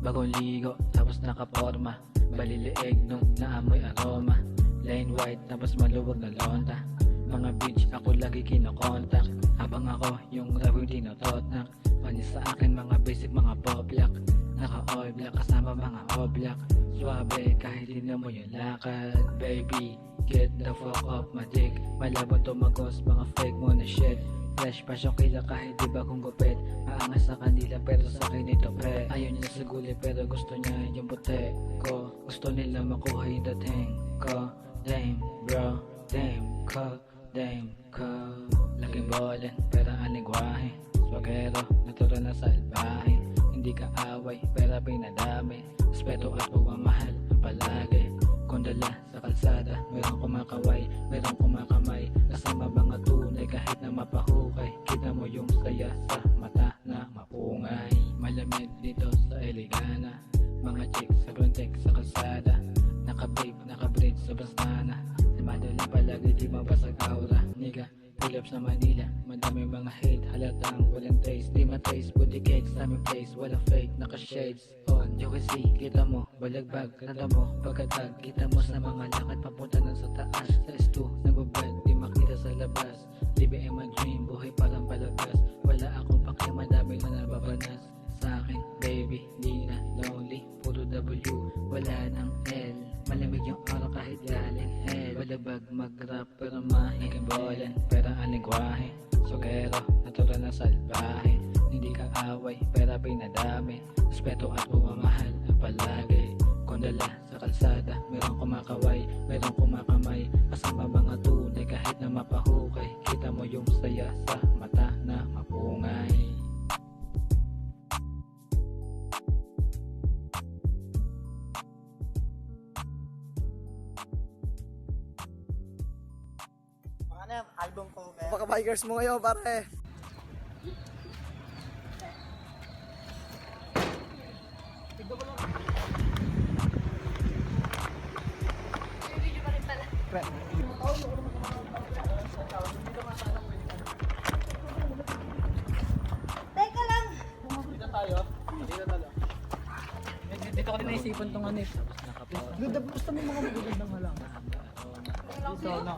Bagong ligo, tapos nakaporma. Baliliig nung naamoy aroma. Lane white, tapos maluwag na lonta. Mga bitch ako lagi kinokontak. Habang ako yung rawing tinototak. Panis sa akin mga basic mga poplak. Naka all black kasama mga oblak. Suabe kahit hindi mo yung lakad. Baby, get the fuck off my dick. Malabon tumagos mga fake mo na shit. Fresh pa siyang kila kahit di bagong gupit. Maangas sa kanila pero sa akin ito pre. Ayaw niya sa guli pero gusto niya yung puti ko. Gusto nila makuha yung dating ko. Damn bro, damn ko, damn ko. Laking bolen pero ang lingwahe. Swagero, natural na salbahe. Hindi ka away pero pinadami. Respeto at pagmamahal ang palagi. Kung dala sa kalsada, mayroong kumakaway, mayroong kumakamay. Kasama mga tunay kahit na mapahukay. Kita mo yung saya sa mata na mapungay. Malamig dito sa Eligana. Mga chicks sa kontek sa kalsada. Naka-babe, naka-braid sa bastana. Si madali palagi di mabasag aura. Nigga, pull up sa Manila. Madami mga hate, halatang walang taste. Di ma-taste, booty cakes, aming place. Walang fake, naka-shades on. You can see, kita mo, balagbag, kanta mo. Pagkatag, kita mo sa mga lakad papunta na sa taas. Sa S2, nagbabad, di makita sa labas. DBM my dream, buhay parang palabas. Wala akong pake, madami na nababanas. Sa akin, baby, di na lonely. Puro W, wala nang L. Malamig yung araw kahit galing hell. Balabag mag-rap pero mahingin bolan. Pero ang lingwahe, sugero, natural na salbahe. Hindi ka away pero pinadami. Respeto at pumamahal ang palagi. Kung dala sa kalsada, mayroong kumakaway, mayroong kumakamay. Kasama mga tunay kahit na mapahukay. Kita mo yung saya sa mata na mapungay. Ano yung album ko? Pagka-bikers mo ngayon, pare. Teka lang! Dito ko din naisipan tong ano eh. Nakaporma. Ganda, gusto mo mga magagandang halang. Aroma. Dito, no?